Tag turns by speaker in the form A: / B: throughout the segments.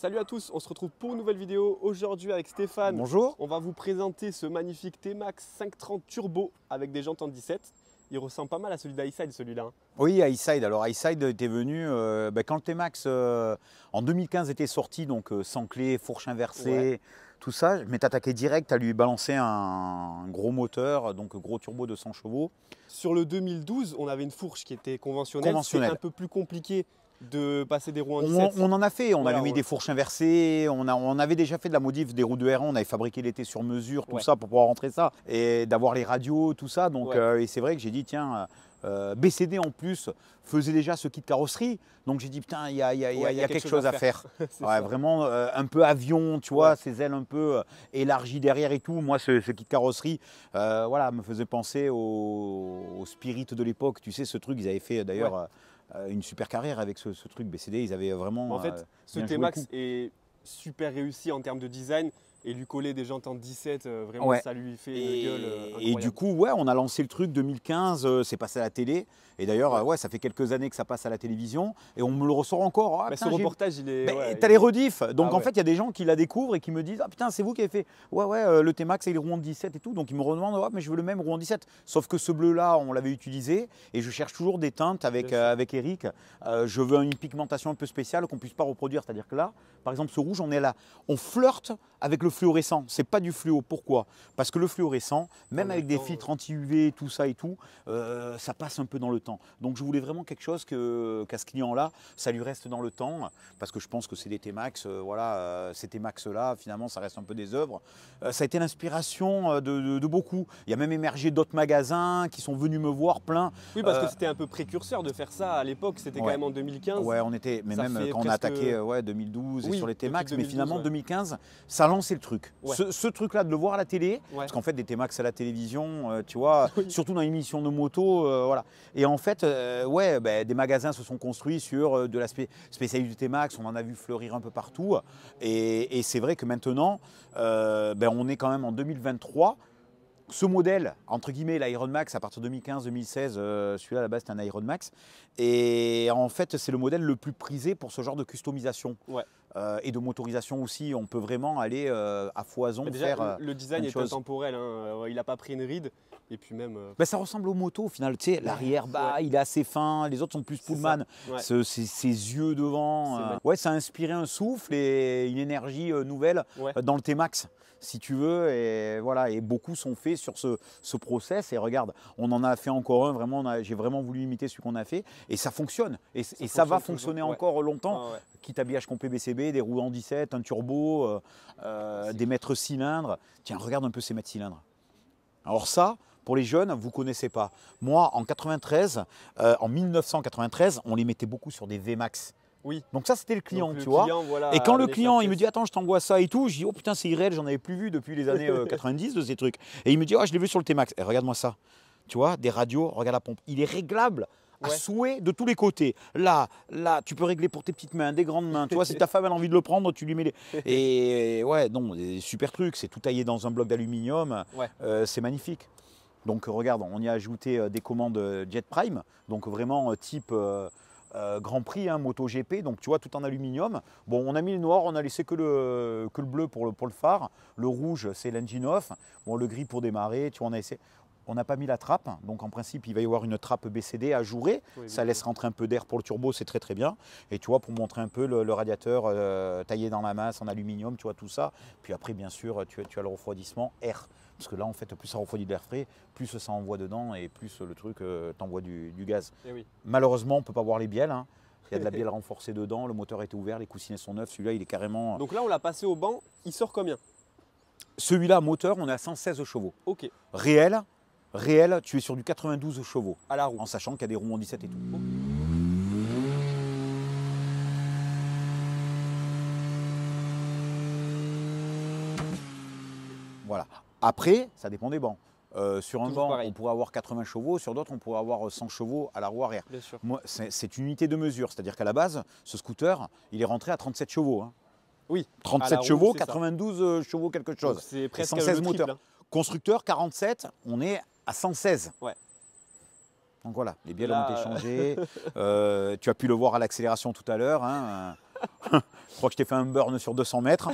A: Salut à tous, on se retrouve pour une nouvelle vidéo aujourd'hui avec Stéphane.
B: Bonjour.
A: On va vous présenter ce magnifique T-Max 530 Turbo avec des jantes en 17. Il ressemble pas mal à celui d'Highside celui-là.
B: Oui, Highside. Alors Highside était venu quand le T-Max en 2015 était sorti, donc sans clé, fourche inversée, tout ça. Je m'étais attaqué direct à lui balancer un gros moteur, donc gros turbo de 100 chevaux.
A: Sur le 2012, on avait une fourche qui était conventionnelle. C'est un peu plus compliqué de passer des roues en 17.
B: On en a fait, on avait mis des fourches inversées, on avait déjà fait de la modif des roues de R1, on avait fabriqué l'été sur mesure, tout ça pour pouvoir rentrer ça, et d'avoir les radios, tout ça. Donc, et c'est vrai que j'ai dit, tiens, BCD en plus faisait déjà ce kit carrosserie, donc j'ai dit, putain, il y a quelque chose à faire. Vraiment un peu avion, tu vois, ses ailes un peu élargies derrière et tout. Moi, ce kit carrosserie, voilà, me faisait penser au Spirit de l'époque, tu sais, ce truc, ils avaient fait d'ailleurs... une super carrière avec ce truc BCD, ils avaient vraiment.
A: En fait, ce T-Max est super réussi en termes de design et lui coller des jantes en 17, vraiment ça lui fait une gueule incroyable.
B: Et du coup, on a lancé le truc 2015, c'est passé à la télé. Et d'ailleurs, ça fait quelques années que ça passe à la télévision et on me le ressort encore.
A: Ce reportage, il est.
B: T'as les rediffs. Donc en fait, il y a des gens qui la découvrent et qui me disent, ah putain, c'est vous qui avez fait le T-Max et les roues en 17 et tout. Donc ils me redemandent, mais je veux le même roue en 17. Sauf que ce bleu-là, on l'avait utilisé et je cherche toujours des teintes avec Eric. Je veux une pigmentation un peu spéciale qu'on ne puisse pas reproduire. C'est-à-dire que là, par exemple, ce rouge, on est là. On flirte avec le fluorescent. C'est pas du fluo. Pourquoi? Parce que le fluorescent, même avec des filtres anti-UV, tout ça et tout, ça passe un peu dans le temps. Donc je voulais vraiment quelque chose qu'à ce client-là, ça lui reste dans le temps, parce que je pense que c'est des T-Max, ces T-Max-là, finalement, ça reste un peu des œuvres. Ça a été l'inspiration de beaucoup. Il y a même émergé d'autres magasins qui sont venus me voir plein.
A: Oui, parce que c'était un peu précurseur de faire ça à l'époque, c'était quand même en 2015.
B: Ouais, on était, mais même quand on a attaqué 2012 et sur les T-Max, mais finalement 2015, ça a lancé le truc. Ce truc-là, de le voir à la télé, parce qu'en fait, des T-Max à la télévision, tu vois, surtout dans l'émission de moto, voilà. Et en fait, des magasins se sont construits sur de la spécialité T-Max, on en a vu fleurir un peu partout. Et c'est vrai que maintenant, on est quand même en 2023. Ce modèle, entre guillemets, l'Iron Max, à partir de 2015-2016, celui-là à la base c'est un Iron Max. Et en fait, c'est le modèle le plus prisé pour ce genre de customisation. Et de motorisation aussi. On peut vraiment aller à foison faire.
A: Le design est intemporel, hein. Il n'a pas pris une ride. Et puis même.
B: Ça ressemble aux motos au final. Tu sais, l'arrière bas, il est assez fin. Les autres sont plus Pullman. Ses yeux devant. Ça a inspiré un souffle et une énergie nouvelle dans le T-Max, si tu veux. Et voilà. Et beaucoup sont faits sur ce process. Et regarde, on en a fait encore un. Vraiment, j'ai vraiment voulu imiter celui qu'on a fait. Et ça fonctionne. Et ça va fonctionner encore longtemps. Kit habillage complet BCB, des roues en 17, un turbo, des mètres cylindres. Tiens, regarde un peu ces mètres cylindres. Alors ça, pour les jeunes, vous ne connaissez pas. Moi, en 1993, on les mettait beaucoup sur des VMAX.
A: Oui.
B: Donc ça, c'était le client, tu vois. Et quand le client, il me dit, attends, je t'envoie ça et tout, je dis, oh putain, c'est irréel, j'en avais plus vu depuis les années 90 de ces trucs. Et il me dit, oh, je l'ai vu sur le T-Max. Et regarde-moi ça. Tu vois, des radios, regarde la pompe. Il est réglable à souhait de tous les côtés. Là, tu peux régler pour tes petites mains, des grandes mains. Tu vois, si ta femme a envie de le prendre, tu lui mets les... Et des super trucs. C'est tout taillé dans un bloc d'aluminium. C'est magnifique. Donc regarde, on y a ajouté des commandes Jet Prime. Donc vraiment type Grand Prix, MotoGP. Donc tu vois, tout en aluminium. Bon, on a mis le noir, on a laissé que le bleu pour le phare. Le rouge, c'est l'engine off. Bon, le gris pour démarrer. Tu vois, on a essayé... On n'a pas mis la trappe, donc en principe il va y avoir une trappe BCD ajourée, ça laisse rentrer un peu d'air pour le turbo, c'est très très bien. Et tu vois, pour montrer un peu le radiateur taillé dans la masse en aluminium, tu vois tout ça. Puis après bien sûr tu as le refroidissement air, parce que là en fait plus ça refroidit de l'air frais, plus ça envoie dedans et plus le truc t'envoie du gaz. Malheureusement on ne peut pas voir les bielles, hein. Il y a de la bielle renforcée dedans, le moteur est ouvert, les coussinets sont neufs, celui-là il est carrément...
A: Donc là on l'a passé au banc, il sort combien?
B: Celui-là moteur, on est à 116 chevaux.
A: Ok.
B: Réel, tu es sur du 92 chevaux.
A: À la roue.
B: En sachant qu'il y a des roues en 17 et tout. Voilà. Après, ça dépend des bancs. Sur un banc, on pourrait avoir 80 chevaux, sur d'autres, on pourrait avoir 100 chevaux à la roue arrière.
A: Bien sûr.
B: Moi, c'est une unité de mesure. C'est-à-dire qu'à la base, ce scooter, il est rentré à 37 chevaux. Hein.
A: Oui.
B: 37 chevaux, 92 chevaux quelque chose.
A: C'est presque
B: 116
A: le triple,
B: moteurs. Constructeur, 47, on est à 116. Donc voilà, les bielles ont été changées. Tu as pu le voir à l'accélération tout à l'heure. Hein. Je crois que je t'ai fait un burn sur 200 mètres.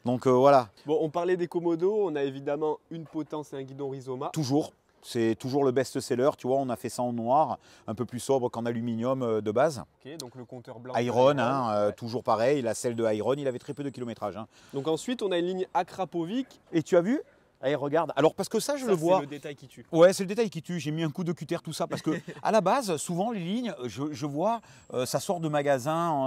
B: Donc voilà.
A: Bon, on parlait des Komodo, on a évidemment une potence et un guidon Rizoma.
B: Toujours. C'est toujours le best-seller, tu vois, on a fait ça en noir, un peu plus sobre qu'en aluminium de base.
A: Ok, donc le compteur blanc.
B: Iron, hein, toujours pareil, la selle de Iron, il avait très peu de kilométrage. Hein.
A: Donc ensuite, on a une ligne Akrapovic.
B: Et tu as vu? Allez, regarde. Alors, parce que ça, je le vois.
A: C'est le détail qui tue.
B: Ouais, c'est le détail qui tue. J'ai mis un coup de cutter, tout ça. Parce que, à la base, souvent, les lignes, je vois, ça sort de magasins.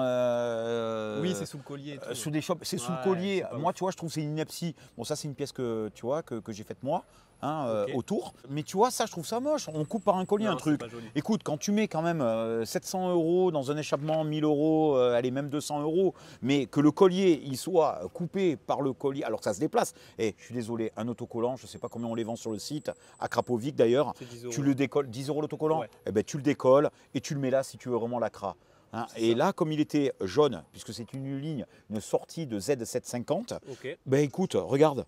A: Oui, c'est sous le collier.
B: Sous des shops. C'est sous le collier. Moi, tu vois, je trouve que c'est une ineptie. Bon, ça, c'est une pièce que, tu vois, que j'ai faite moi. Hein, okay. Autour. Mais tu vois, ça, je trouve ça moche. On coupe par un collier un truc. Écoute, quand tu mets quand même 700 € dans un échappement, 1000 €, allez, même 200 €, mais que le collier, il soit coupé par le collier, alors que ça se déplace. Et je suis désolé, un autocollant, je ne sais pas combien on les vend sur le site, à Krapovic d'ailleurs, tu le décolles, 10 € l'autocollant, ouais. Eh ben, tu le décolles et tu le mets là si tu veux vraiment l'acra. Hein, et là, comme il était jaune, puisque c'est une ligne, une sortie de Z750, okay. Ben écoute, regarde,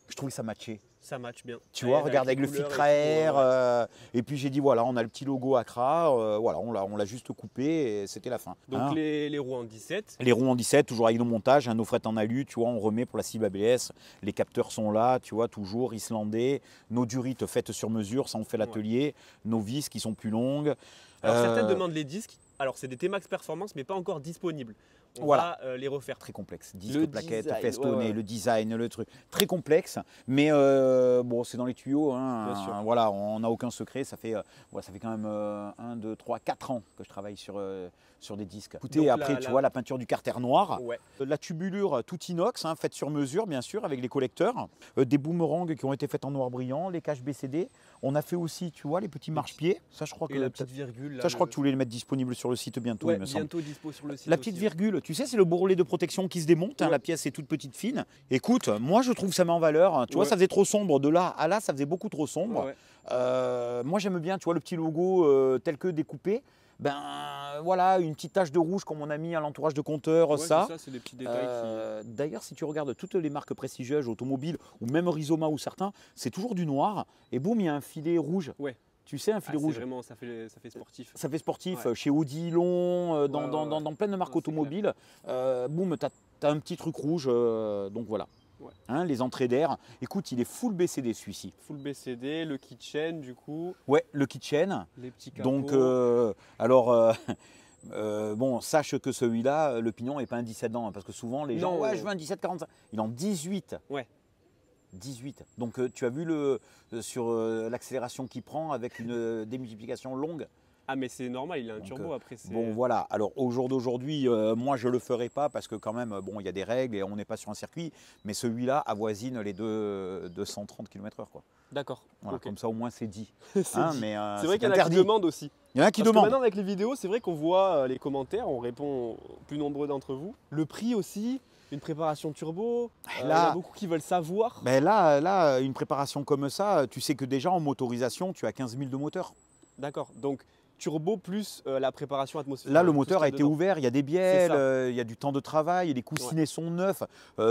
B: je trouvais ça matché.
A: Ça match bien.
B: Tu vois, regarde avec le filtre à air. Et puis j'ai dit, voilà, on a le petit logo Accra. Voilà, on l'a juste coupé et c'était la fin.
A: Donc hein. les roues en 17.
B: Les roues en 17, toujours avec nos montages, un offret en alu, tu vois, on remet pour la cible ABS. Les capteurs sont là, tu vois, toujours islandais. Nos durites faites sur mesure, ça on fait l'atelier. Ouais. Nos vis qui sont plus longues.
A: Alors certaines demandent les disques. Alors c'est des T-Max Performance, mais pas encore disponibles. On va les refaire.
B: Très complexe. Disque, plaquette, festonné, le design, le truc. Très complexe, mais bon, c'est dans les tuyaux. Hein, voilà, on n'a aucun secret. Ça fait quand même 1, 2, 3, 4 ans que je travaille sur des disques. Écoutez, après, tu vois, la peinture du carter noir, la tubulure tout inox, hein, faite sur mesure, bien sûr, avec les collecteurs, des boomerangs qui ont été faits en noir brillant, les caches BCD. On a fait aussi, tu vois, les petits marche-pieds. Ça, je crois que
A: la petite virgule. Là,
B: ça, je crois que tu voulais les mettre disponibles sur le site bientôt.
A: Ouais,
B: il me semble.
A: Bientôt dispo sur le site.
B: La petite virgule, tu sais, c'est le bourrelet de protection qui se démonte. Hein, la pièce est toute petite, fine. Écoute, moi, je trouve que ça met en valeur. Tu vois, ça faisait trop sombre. De là à là, ça faisait beaucoup trop sombre. Moi, j'aime bien, tu vois, le petit logo tel que découpé. Ben voilà, une petite tache de rouge comme on a mis à l'entourage de compteur, ça.
A: C'est des petits détails
B: D'ailleurs, si tu regardes toutes les marques prestigieuses automobiles, ou même Rizoma ou certains, c'est toujours du noir. Et boum, il y a un filet rouge.
A: Ouais.
B: Tu sais, un filet rouge.
A: Vraiment, ça fait sportif.
B: Ça fait sportif. Chez Audi, Long, dans plein de marques automobiles. Boum, tu as un petit truc rouge. Donc voilà. Ouais. Hein, les entrées d'air. Écoute, il est full BCD celui-ci.
A: Full BCD, le kitchen du coup.
B: Ouais, le kitchen.
A: Les petits capots.
B: Donc, alors, bon, sache que celui-là, le pignon n'est pas un 17 ans. Hein, parce que souvent, les gens, je veux un 17-45. Il est en 18.
A: Ouais.
B: 18. Donc, tu as vu sur l'accélération qu'il prend avec une démultiplication longue.
A: Ah mais c'est normal, il a un turbo après.
B: Bon voilà, alors au jour d'aujourd'hui, moi je ne le ferai pas parce que quand même, bon il y a des règles et on n'est pas sur un circuit, mais celui-là avoisine les 230 km/h quoi.
A: D'accord.
B: Voilà, comme ça au moins c'est dit.
A: C'est vrai qu'il y en a qui demandent aussi.
B: Il y en a qui demandent.
A: Maintenant avec les vidéos, c'est vrai qu'on voit les commentaires, on répond plus nombreux d'entre vous. Le prix aussi. Une préparation turbo, il y a beaucoup qui veulent savoir.
B: Ben là, une préparation comme ça, tu sais que déjà en motorisation, tu as 15 000 de moteur.
A: D'accord, donc turbo plus la préparation atmosphérique.
B: Là, le moteur a été ouvert, il y a des bielles, il y a du temps de travail, les coussinets sont neufs,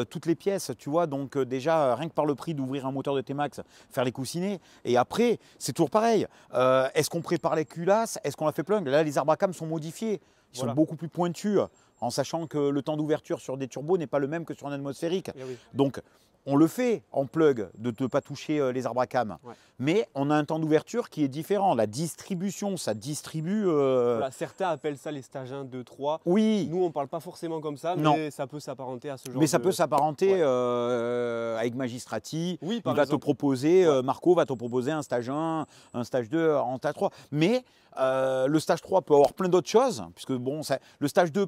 B: toutes les pièces, tu vois. Donc déjà, rien que par le prix d'ouvrir un moteur de T-Max, faire les coussinets. Et après, c'est toujours pareil. Est-ce qu'on prépare les culasses? Est-ce qu'on la fait plug? Là, les arbres à cam sont modifiés, ils sont beaucoup plus pointus, en sachant que le temps d'ouverture sur des turbos n'est pas le même que sur un atmosphérique. Donc, on le fait en plug de ne pas toucher les arbres à cam, mais on a un temps d'ouverture qui est différent. La distribution, ça distribue…
A: Voilà, certains appellent ça les stages 1, 2, 3.
B: Oui.
A: Nous, on ne parle pas forcément comme ça, mais ça peut s'apparenter à ce genre
B: Mais ça peut s'apparenter avec Magistrati.
A: Oui,
B: il va te proposer, Marco va te proposer un stage 1, un stage 2, un stage 3. Mais le stage 3 peut avoir plein d'autres choses, puisque bon, le stage 2,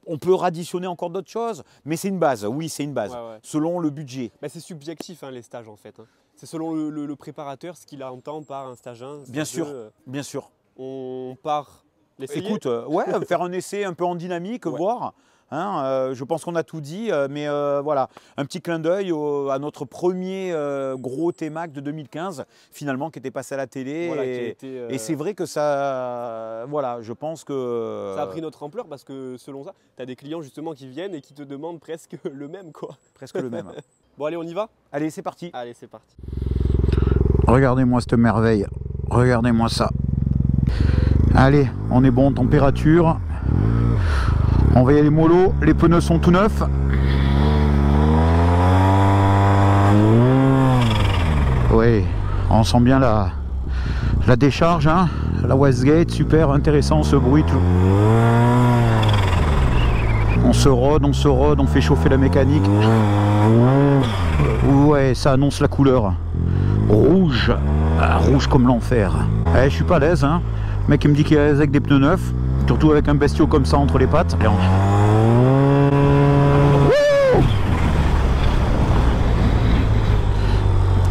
B: on peut additionner encore d'autres choses, mais c'est une base, oui, c'est une base, selon le budget.
A: Bah, c'est subjectif hein, les stages en fait. Hein. C'est selon le préparateur ce qu'il entend par un stage 1.
B: Bien sûr, bien sûr.
A: On part l'essayer.
B: Écoute, faire un essai un peu en dynamique, voir. Hein, je pense qu'on a tout dit, mais voilà, un petit clin d'œil à notre premier gros T-Max de 2015, finalement, qui était passé à la télé. Et c'est vrai que ça, voilà, je pense que…
A: Ça a pris notre ampleur parce que selon ça, tu as des clients justement qui viennent et qui te demandent presque le même, quoi.
B: Presque le même.
A: Bon, allez, on y va?
B: Allez, c'est parti.
A: Allez, c'est parti.
B: Regardez-moi cette merveille. Regardez-moi ça. Allez, on est bon en température. On va y aller mollo, les pneus sont tout neufs. Oui, on sent bien la décharge, hein. La Westgate, super intéressant ce bruit. On se rôde, on fait chauffer la mécanique. Ouais, ça annonce la couleur. Rouge, rouge comme l'enfer. Je suis pas à l'aise, hein. Le mec il me dit qu'il est à l'aise avec des pneus neufs, surtout avec un bestiau comme ça entre les pattes.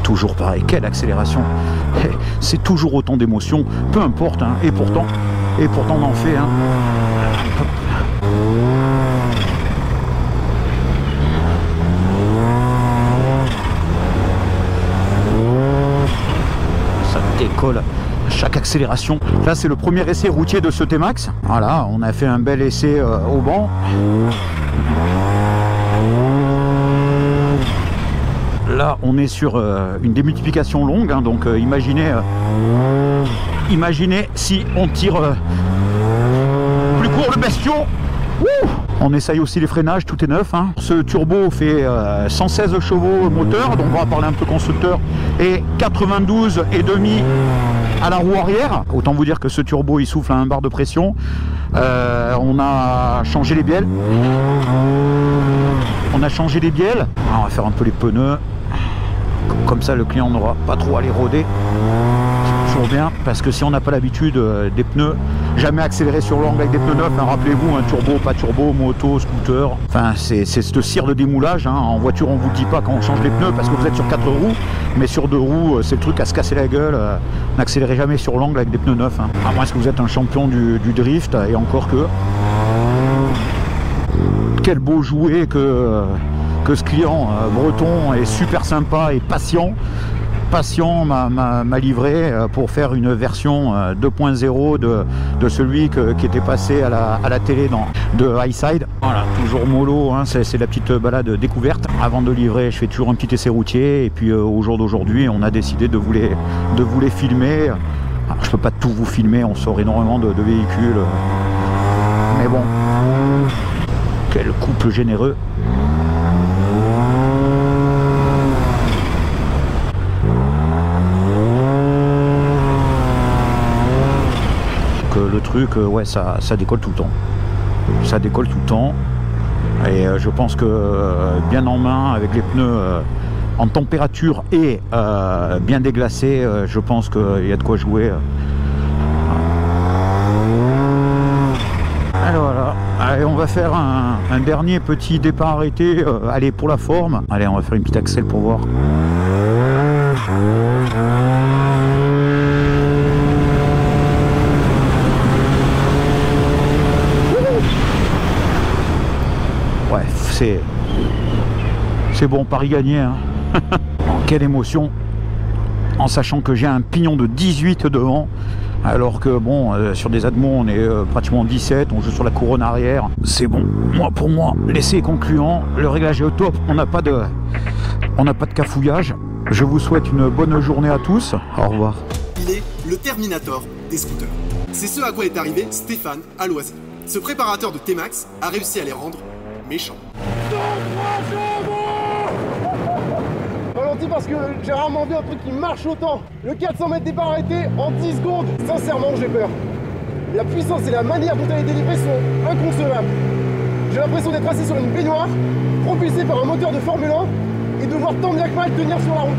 B: Toujours pareil, quelle accélération. C'est toujours autant d'émotions, peu importe, hein. Et pourtant on en fait, hein. Ça décolle à chaque accélération. Là c'est le premier essai routier de ce T-Max. Voilà, on a fait un bel essai au banc. Là on est sur une démultiplication longue, hein, donc imaginez si on tire plus court le bestiau. On essaye aussi les freinages, tout est neuf, hein. Ce turbo fait 116 chevaux moteur, donc on va parler un peu constructeur, et 92,5 à la roue arrière. Autant vous dire que ce turbo il souffle à un bar de pression. On a changé les bielles. On va faire un peu les pneus. Comme ça le client n'aura pas trop à les rôder. C'est toujours bien, parce que si on n'a pas l'habitude des pneus, jamais accélérer sur l'angle avec des pneus neufs, hein. Rappelez-vous, un turbo, pas turbo, moto, scooter, enfin c'est cette cire de démoulage, hein. En voiture on vous dit pas quand on change les pneus parce que vous êtes sur 4 roues, mais sur 2 roues c'est le truc à se casser la gueule. N'accélérez jamais sur l'angle avec des pneus neufs, hein. À moins que vous êtes un champion du drift, et encore que. Quel beau jouet que ce client breton est super sympa et patient m'a livré pour faire une version 2.0 de celui qui était passé à la télé de Highside. Voilà, toujours mollo, hein, c'est la petite balade découverte. Avant de livrer, je fais toujours un petit essai routier, et puis au jour d'aujourd'hui, on a décidé de vous les filmer. Alors, je peux pas tout vous filmer, on sort énormément de véhicules, mais bon, quel couple généreux. Le truc, ouais, ça décolle tout le temps. Ça décolle tout le temps. Et je pense que bien en main, avec les pneus en température et bien déglacés, je pense qu'il y a de quoi jouer. Alors voilà. Allez, on va faire un dernier petit départ arrêté. Allez, pour la forme. Allez, on va faire une petite accel pour voir. C'est bon, Paris gagné, hein. Quelle émotion, en sachant que j'ai un pignon de 18 devant, alors que bon, sur des Admo on est pratiquement 17, on joue sur la couronne arrière. C'est bon, pour moi l'essai est concluant, le réglage est au top, on n'a pas de cafouillage. Je vous souhaite une bonne journée à tous, au revoir.
C: Il est le Terminator des scooters. C'est ce à quoi est arrivé Stéphane à Loisy. Ce préparateur de T-Max a réussi à les rendre méchants.
D: Ralenti parce que j'ai rarement vu un truc qui marche autant. Le 400 mètres départ arrêté en 10 secondes. Sincèrement, j'ai peur. La puissance et la manière dont elle est délivrée sont inconcevables. J'ai l'impression d'être assis sur une baignoire, propulsé par un moteur de Formule 1 et de voir tant bien que mal tenir sur la route.